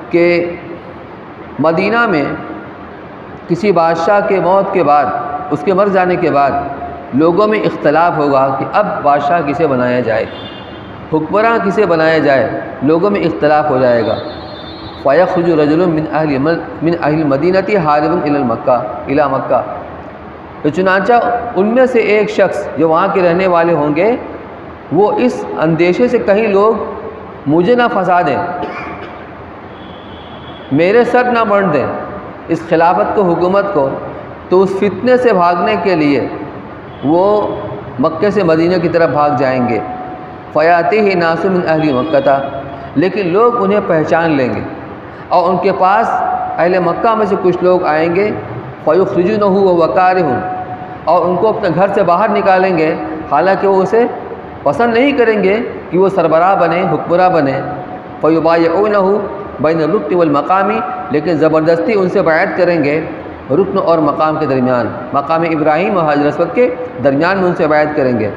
کہ مدینہ میں کسی بادشاہ کے موت کے بعد، اس کے مر جانے کے بعد لوگوں میں اختلاف ہوگا کہ اب بادشاہ کسے بنایا جائے، حکمراں کسے بنایا جائے، لوگوں میں اختلاف ہو جائے گا۔ فَيَخْرُجُ رَجُلٌ مِّنْ أَهْلِ الْمَدِينَةِ حَارِبٌ إِلَى مکہ، تو چنانچہ ان میں سے ایک شخص جو وہاں کے رہنے والے ہوں گے، وہ اس اندیشے سے کہیں لوگ مجھے نہ پھنسا دیں، میرے سر نہ مڑ دیں اس خلافت کو، حکومت کو، تو اس فتنے سے بھاگنے کے لیے وہ مکے سے مدینہ کی طرف بھاگ جائیں گے۔ فَيَأْتِيهِ نَاسٌ مِّنْ أَهْلِ مَكَّةَ، لیکن لوگ انہیں پہچان لیں گے اور ان کے پاس اہل مکہ میں سے کچھ لوگ آئیں گے، فَيُخْرِجُونَهُ وَهُوَ كَارِهٌ، اور ان کو اپنے گھر سے باہر نکالیں گے، حالانکہ وہ اسے پسند نہیں کریں گے کہ وہ سربراہ بنے، حکمراں بنے۔ فَيُبَايِعُونَهُ بین الرکن والمقامی، لیکن زبردستی ان سے بیعت کریں گے رکن اور مقام کے درمیان، مقام ابراہیم اور حجر اسود کے درمیان میں ان سے بیعت کریں گے۔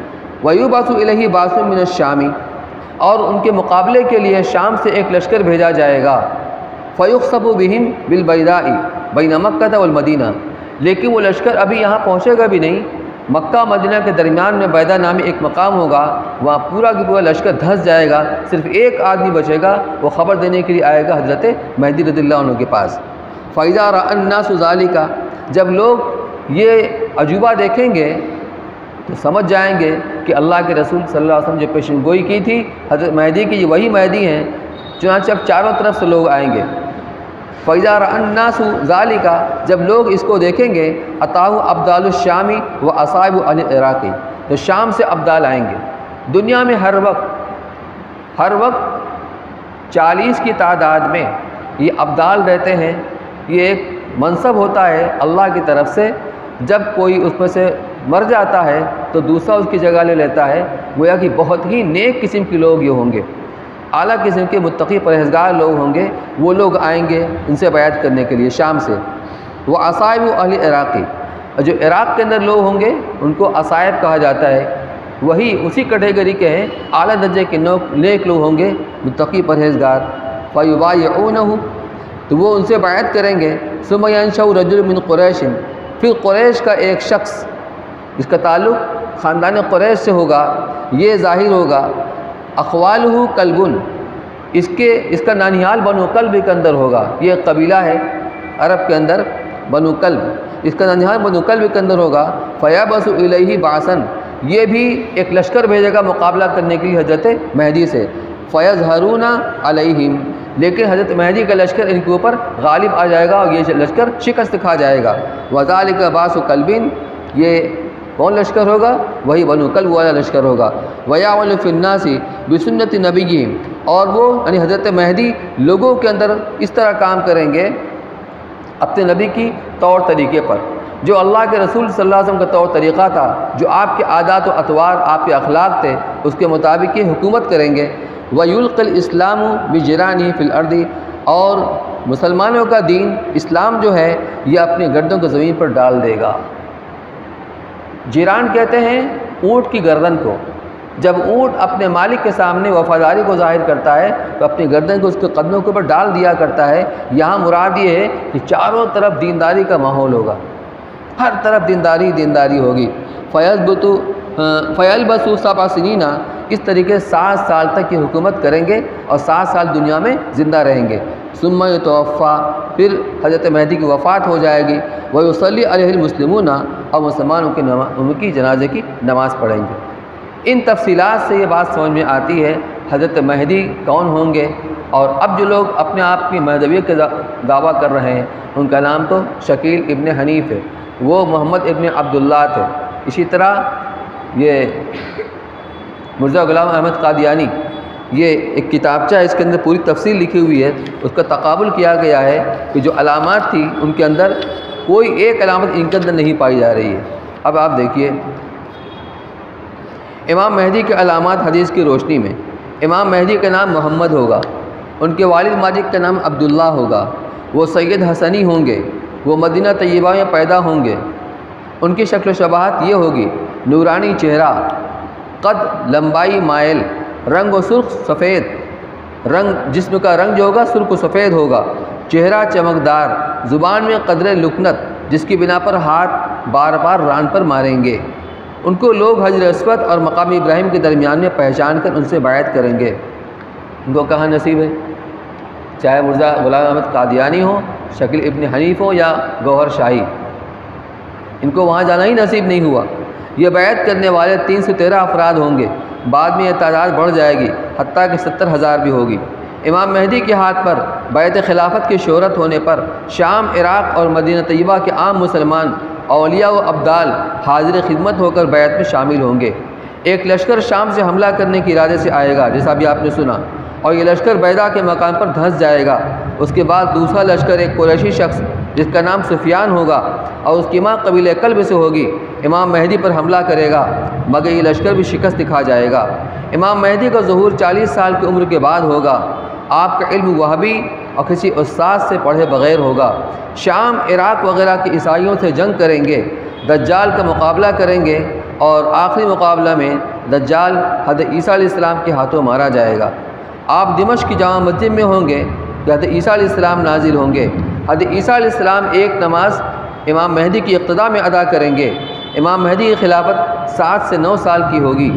وَيُبْعَثُ إِلَيْهِ بَعْثٌ مِّنَ الشَّامِ، اور ان کے مقابلے کے لیے شام سے ایک لشکر بھیجا جائے گا۔ فَيُخْصَبُ بِهِمْ بِالْبَيْضَاءِ بَيْنَ مَكَّةَ وَالْمَدِينَةِ، لیکن وہ لشکر ابھی یہاں پہنچے گا بھی نہیں، مکہ مدینہ کے درمیان میں بیضا نامی ایک مقام ہوگا، وہاں پورا کی پورا لشکر دھنس جائے گا، صرف ایک آدمی بچے گا، وہ خبر دینے کے لیے آئے گا حضرت مہدی رضی اللہ عنہ کے پاس۔ فَإِذَا رَأَى النَّاسُ ذَلِكَ، جب لوگ یہ عجوبہ دیکھیں گے تو سمجھ جائیں گے کہ اللہ کے رسول صلی اللہ علیہ وسلم جو پیشن گوئی کی تھی حضرت مہدی کی، یہ وہی مہدی ہیں، چنانچہ اب چاروں طرف سے لوگ آئیں گے۔ فَإِذَا رَأَى النَّاسُ ذَلِكَ، جب لوگ اس کو دیکھیں گے، أَتَاهُ أَبْدَالُ الشَّامِ وَأَصَائِبُ أَهْلِ الْعِرَاقِ، تو شام سے ابدال آئیں گے۔ دنیا میں ہر وقت 40 کی تعداد میں یہ ابدال رہتے ہیں۔ یہ ایک منصب ہوتا ہے اللہ کی طرف سے، جب کوئی اس میں سے مر جاتا ہے تو دوسرا اس کی جگہ لے لیتا ہے، گویا کہ بہت ہی نیک قسم کے لوگ یہ ہوں گے، اعلیٰ قسم کے متقی پرہیزگار لوگ ہوں گے، وہ لوگ آئیں گے ان سے بیعت کرنے کے لیے شام سے۔ وہ اصائب اہل عراقی، جو عراق کے اندر لوگ ہوں گے ان کو اصائب کہا جاتا ہے، وہی اسی کیٹیگری کے ہیں، اعلیٰ درجے کے نیک لوگ ہوں گے، متقی پرہیزگار۔ فَيُبَايِعُونَهُ، تو وہ ان سے بیعت کریں گے۔ ثُمَّ يَنشَأُ رَجُلٌ مِّن قُرَيْشٍ، پھر قریش کا ایک شخص جس کا تعلق خاندان قریش سے ہوگا، یہ ظاہر ہوگا۔ اخوالہ کلبن، اس کا نانیال بنو کلب کے اندر ہوگا، یہ ایک قبیلہ ہے عرب کے اندر، بنو کلب، اس کا نانیال بنو کلب کے اندر ہوگا۔ فیبعث الیہ بعثا، یہ بھی ایک لشکر بھیجے گا مقابلہ کرنے کے لیے حضرت مہدی سے۔ فیظہرون علیہم، لیکن حضرت مہدی کا لشکر ان کے اوپر غالب آ جائے گا اور یہ لشکر شکست کھا جائے گا۔ وذالک بعث کلب، یہ کون لشکر ہوگا؟ وہی بنو کلب والا لشکر ہوگا۔ وَيَعْمَلُ فِي النَّاسِ بِسُنَّةِ نَبِيِّهِمْ، اور وہ یعنی حضرت مہدی لوگوں کے اندر اس طرح کام کریں گے اپنے نبی کی طور طریقے پر، جو اللہ کے رسول صلی اللہ علیہ وسلم کا طور طریقہ تھا، جو آپ کے عادات و اطوار، آپ کے اخلاق تھے، اس کے مطابق یہ حکومت کریں گے۔ وَيُلْقِ الْإِسْلَامُ بِجِرَانِهِ فِي الْأَرْضِ، اور مسلمانوں کا دین اسلام جو ہے یہ اپنی گردن کو زمین پر ڈال دے گا۔ جیران کہتے ہیں اونٹ کی گردن کو، جب اونٹ اپنے مالک کے سامنے وفاداری کو ظاہر کرتا ہے تو اپنی گردن کو اس کے قدموں کے اوپر ڈال دیا کرتا ہے۔ یہاں مراد یہ ہے کہ چاروں طرف دینداری کا ماحول ہوگا، ہر طرف دینداری ہوگی۔ فَيَلْبَثُ 7 سنین، اس طریقے 7 سال تک یہ حکومت کریں گے اور 7 سال دنیا میں زندہ رہیں گے۔ ثُمَّ يُتَوَفَّى، پھر حضرت مہدی کی وفات ہو جائے گی۔ وَيُصَلِّي عَلَيْهِ الْمُسْلِمُونَ، اور مسلمانوں ان کی جنازے کی نماز پڑھیں گے۔ ان تفصیلات سے یہ بات سمجھ میں آتی ہے حضرت مہدی کون ہوں گے، اور اب جو لوگ اپنے آپ کی مہدویت کا دعویٰ کر رہے ہیں ان کا نام تو شکیل ابن حنیف ہے، وہ محمد ابن عبداللہ تھے۔ اسی طرح یہ مرزا غلام احمد قادیانی، یہ ایک کتابچہ ہے، اس کے اندر پوری تفصیل لکھی ہوئی ہے، اس کا تقابل کیا گیا ہے کہ جو علامات تھی ان کے اندر کوئی ایک علامت ان کے اندر نہیں پائی جا رہی ہے۔ اب آپ دیکھیے امام مہدی کے علامات حدیث کی روشنی میں، امام مہدی کا نام محمد ہوگا، ان کے والد ماجد کا نام عبداللہ ہوگا، وہ سید حسنی ہوں گے، وہ مدینہ طیبہ میں پیدا ہوں گے، ان کی شکل و شباہت یہ ہوگی: نورانی چہرہ، قد لمبائی مائل، رنگ و سرخ سفید، رنگ جسم کا رنگ جو ہوگا سرخ و سفید ہوگا، چہرہ چمکدار، زبان میں قدر لکنت جس کی بنا پر ہاتھ بار بار ران پر ماریں گے۔ ان کو لوگ حجر اسود اور مقام ابراہیم کے درمیان میں پہچان کر ان سے بیعت کریں گے۔ ان کو کہاں نصیب ہے؟ چاہے مرزا غلام احمد قادیانی ہو، شکیل ابن حنیف ہو یا گوہر شاہی، ان کو وہاں جانا ہی نصیب نہیں ہوا۔ یہ بیعت کرنے والے 313 افراد ہوں گے، بعد میں یہ تعداد بڑھ جائے گی حتیٰ کہ 70,000 بھی ہوگی۔ امام مہدی کے ہاتھ پر بیعت خلافت کی شہرت ہونے پر شام، عراق اور مدینہ طیبہ کے عام مسلمان اولیاء و ابدال حاضر خدمت ہو کر بیعت میں شامل ہوں گے۔ ایک لشکر شام سے حملہ کرنے کے ارادے سے آئے گا، جیسا بھی آپ نے سنا، اور یہ لشکر بیضا کے مقام پر دھنس جائے گا۔ اس کے بعد دوسرا لشکر ایک قریشی شخص جس کا نام سفیان ہوگا اور اس کی ماں قبیلہ کلب سے ہوگی، امام مہدی پر حملہ کرے گا، مگر یہ لشکر بھی شکست دکھا جائے گا۔ امام مہدی کا ظہور 40 سال کی عمر کے بعد ہوگا۔ آپ کا علم وہابی اور کسی استاد سے پڑھے بغیر ہوگا۔ شام، عراق وغیرہ کے عیسائیوں سے جنگ کریں گے، دجال کا مقابلہ کریں گے، اور آخری مقابلہ میں دجال حضرت عیسیٰ علیہ السلام کے ہاتھوں مارا جائے گا۔ آپ دمشق کی جامع مسجد میں ہوں گے کہ حضرت عیسیٰ علیہ السلام نازل ہوں گے۔ حضرت عیسیٰ علیہ السلام ایک نماز امام مہدی کی اقتداء میں ادا کریں گے۔ امام مہدی کی خلافت 7 سے 9 سال کی ہوگی۔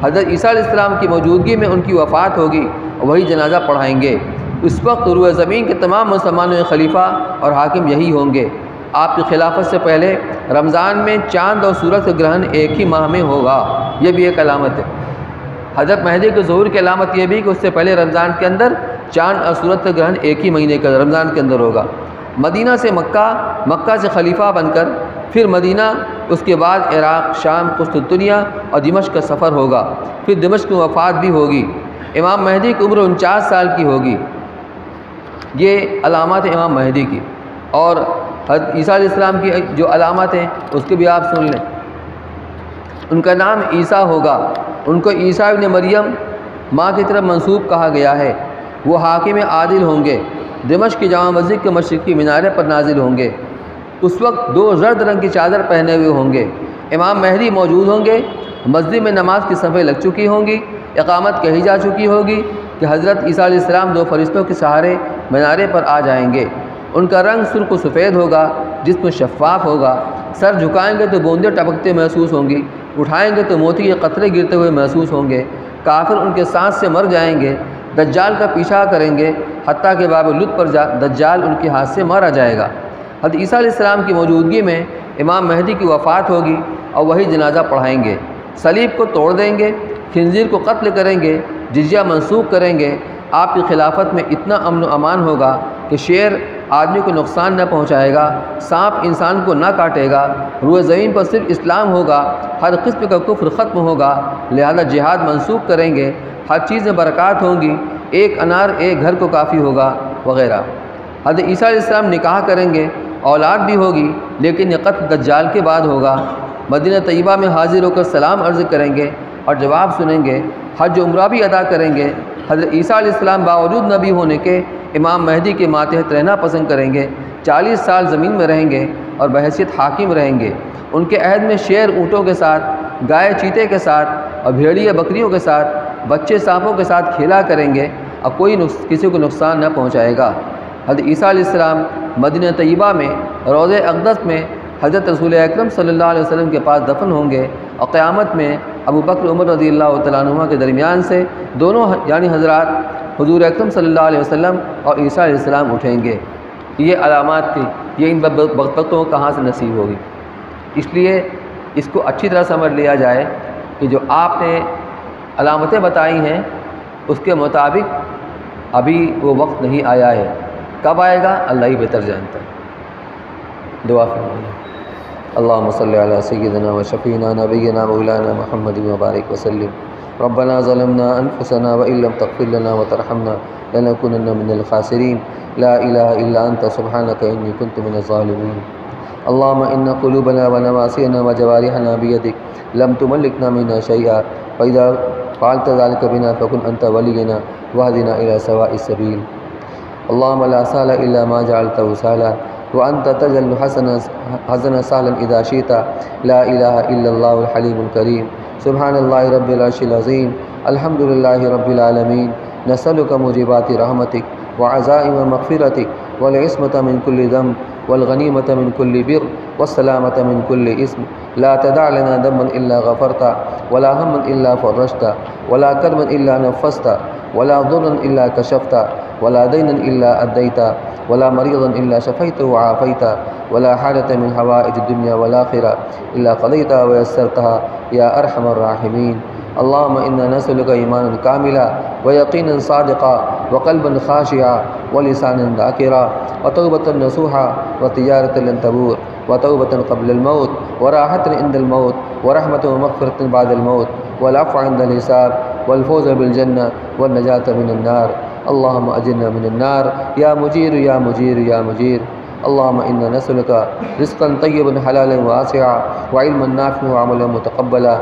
حضرت عیسیٰ علیہ السلام کی موجودگی میں ان کی وفات ہوگی اور وہی جنازہ پڑھائیں گے۔ اس وقت روئے زمین کے تمام مسلمانوں کے خلیفہ اور حاکم یہی ہوں گے۔ آپ کی خلافت سے پہلے رمضان میں چاند اور سورج کا گرہن ایک ہی ماہ میں ہوگا، یہ بھی ایک علامت ہے۔ حضرت مہدی کے ظہور کی علامت یہ بھی کہ اس سے پہلے رمضان کے اندر چاند اور سورج کا گرہن ایک ہی مہینے کا رمضان کے اندر ہوگا۔ مدینہ سے مکہ، مکہ سے خلیفہ بن کر پھر مدینہ، اس کے بعد عراق، شام، قسطنطنیہ اور دمشق کا سفر ہوگا، پھر دمشق کی وفات بھی ہوگی۔ امام مہدی کی عمر 49 سال کی ہوگی۔ یہ علامات ہیں امام مہدی کی۔ اور حضرت عیسیٰ علیہ السلام کی جو علامات ہیں اس کے بھی آپ سن لیں۔ ان کا نام عیسیٰ ہوگا، ان کو عیسیٰ ابن مریم ماں کی طرف منسوب کہا گیا ہے۔ وہ حاکم عادل ہوں گے، دمشق کی جامع مسجد کے مشرقی مینارے پر نازل ہوں گے۔ اس وقت 2 زرد رنگ کی چادر پہنے ہوئے ہوں گے۔ امام مہدی موجود ہوں گے، مسجد میں نماز کی صفیں لگ چکی ہوں گی، اقامت کہی جا چکی ہوگی کہ حضرت عیسیٰ علیہ السلام 2 فرشتوں کے سہارے مینارے پر آ جائیں گے۔ ان کا رنگ سرخ و سفید ہوگا، جسم شفاف ہوگا، سر جھکائیں گے تو بوندیں ٹپکتے محسوس ہوں گی، اٹھائیں گے تو موتی کے قطرے گرتے ہوئے محسوس ہوں گے۔ کافر ان کے سانس سے مر جائیں گے، دجال کا پیچھا کریں گے، حتیٰ کہ باب لط پر دجال ان کے ہاتھ سے مارا جائے گا۔ حضرت عیسیٰ علیہ السلام کی موجودگی میں امام مہدی کی وفات ہوگی اور وہی جنازہ پڑھائیں گے۔ صلیب کو توڑ دیں گے، خنزیر کو قتل کریں گے، جزیہ منسوخ کریں گے۔ آپ کی خلافت میں اتنا امن و امان ہوگا کہ شیر آدمی کو نقصان نہ پہنچائے گا، سانپ انسان کو نہ کاٹے گا، روئے زمین پر صرف اسلام ہوگا، ہر قسم کا کفر ختم ہوگا، لہذا جہاد منسوخ کریں گے، ہر چیز میں برکات ہوں گی، ایک انار ایک گھر کو کافی ہوگا وغیرہ۔ حضرت عیسیٰ علیہ السلام نکاح کریں گے، اولاد بھی ہوگی، لیکن یہ قتل دجال کے بعد ہوگا۔ مدینہ طیبہ میں حاضر ہو کر سلام عرض کریں گے اور جواب سنیں گے، حج و عمرہ بھی ادا کریں گے۔ حضرت عیسیٰ علیہ السلام باوجود نبی ہونے کے امام مہدی کے ماتحت رہنا پسند کریں گے، 40 سال زمین میں رہیں گے اور بحیثیت حاکم رہیں گے۔ ان کے عہد میں شیر اونٹوں کے ساتھ، گائے چیتے کے ساتھ اور بھیڑیے بکریوں کے ساتھ، بچے سانپوں کے ساتھ کھیلا کریں گے اور کوئی کسی کو نقصان نہ پہنچائے گا۔ حضرت عیسیٰ علیہ السلام مدینہ طیبہ میں روضہ اقدس میں حضرت رسول اکرم صلی اللہ علیہ وسلم کے پاس دفن ہوں گے، اور قیامت میں ابو بکر عمر رضی اللہ تعالیٰ عنہما کے درمیان سے دونوں یعنی حضرات حضور اکرم صلی اللہ علیہ وسلم اور عیسیٰ علیہ السلام اٹھیں گے۔ یہ علامات تھی، یہ ان وقتوں کو کہاں سے نصیب ہوگی؟ اس لیے اس کو اچھی طرح سمجھ لیا جائے کہ جو آپ نے علامتیں بتائی ہیں اس کے مطابق ابھی وہ وقت نہیں آیا ہے۔ کب آئے گا اللہ ہی بہتر جانتا ہے۔ دعا فرمائیے۔ اللہم صلی علی سیدنا و شفیعنا نبینا مولانا محمد وبارک وسلم۔ ربنا ظلمنا انفسنا وان لم تغفر لنا وترحمنا لنكونن من الخاسرین۔ لا الہ الا انت سبحانک انی کنت من الظالمین۔ اللہم ان قلوبنا ونواسینا وجوارحنا بیدک لم تملکنا منا شیئا فاذا فعلت ذلك بنا فكن انت ولينا واهدنا الى سواء السبيل۔ اللهم لا سهل الا ما جعلته سهلا وانت تجعل الحزن سهلا اذا شئت۔ لا اله الا الله الحليم الكريم۔ سبحان الله رب العرش العظيم۔ الحمد لله رب العالمين۔ نسألك موجبات رحمتك وعزائم مغفرتك والعصمة من كل ذنب والغنيمة من كل بر والسلامة من كل إثم. لا تدع لنا ذنبا إلا غفرته ولا هما إلا فرجته ولا كربا إلا نفسته ولا ضرا إلا كشفته ولا دينا إلا أديته ولا مريضا إلا شفيته وعافيته ولا حاجة من حوائج الدنيا والآخرة إلا قضيتها ويسرتها يا أرحم الراحمين. اللهم إنا نسألك إيمانا كاملا ويقينا صادقا وقلبا خاشعا ولسانا ذاكرا وتوبة نصوحا وتجارة لن تبور وتوبة قبل الموت وراحة عند الموت ورحمة ومغفرة بعد الموت والعفو عند الحساب والفوز بالجنة والنجاة من النار. اللهم أجرنا من النار يا مجير يا مجير يا مجير. اللهم إنا نسألك رزقا طيبا حلالا واسعا وعلما نافعا وعملا متقبلا.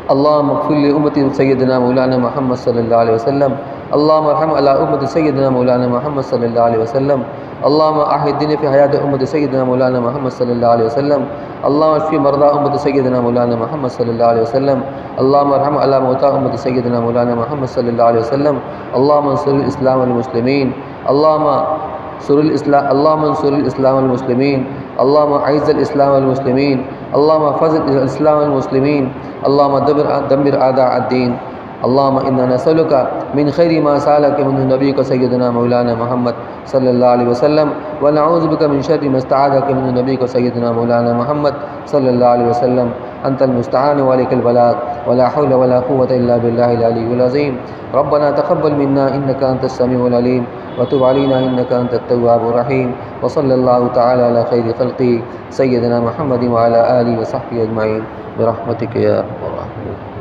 اللهم اغفر لأمة سيدنا مولانا محمد صلى الله عليه وسلم. اللهم ارحم على أمة سيدنا مولانا محمد صلى الله عليه وسلم. اللهم أحي الدين في حياة أمة سيدنا مولانا محمد صلى الله عليه وسلم. اللهم اشف مرضى أمة سيدنا مولانا محمد صلى الله عليه وسلم. اللهم ارحم على موتى أمة سيدنا مولانا محمد صلى الله عليه وسلم. اللهم انصر الإسلام والمسلمين. اللهم انصر الإسلام والمسلمين. اللهم أعز الإسلام والمسلمين. اللهم فزل الإسلام والمسلمين. اللهم دمر أعداء الدين. اللهم إنا نسألك من خير ما سألك منه نبيك سيدنا مولانا محمد صلى الله عليه وسلم ونعوذ بك من شر ما استعاذك منه نبيك سيدنا مولانا محمد صلى الله عليه وسلم. أنت المستعان وعليك البلاغ ولا حول ولا قوة إلا بالله العلي العظيم. ربنا تقبل منا إنك أنت السميع العليم وتب علينا إنك أنت التواب الرحيم. وصلى الله تعالى على خير خلقه سيدنا محمد وعلى آله وصحبه أجمعين برحمتك يا أرحم الراحمين.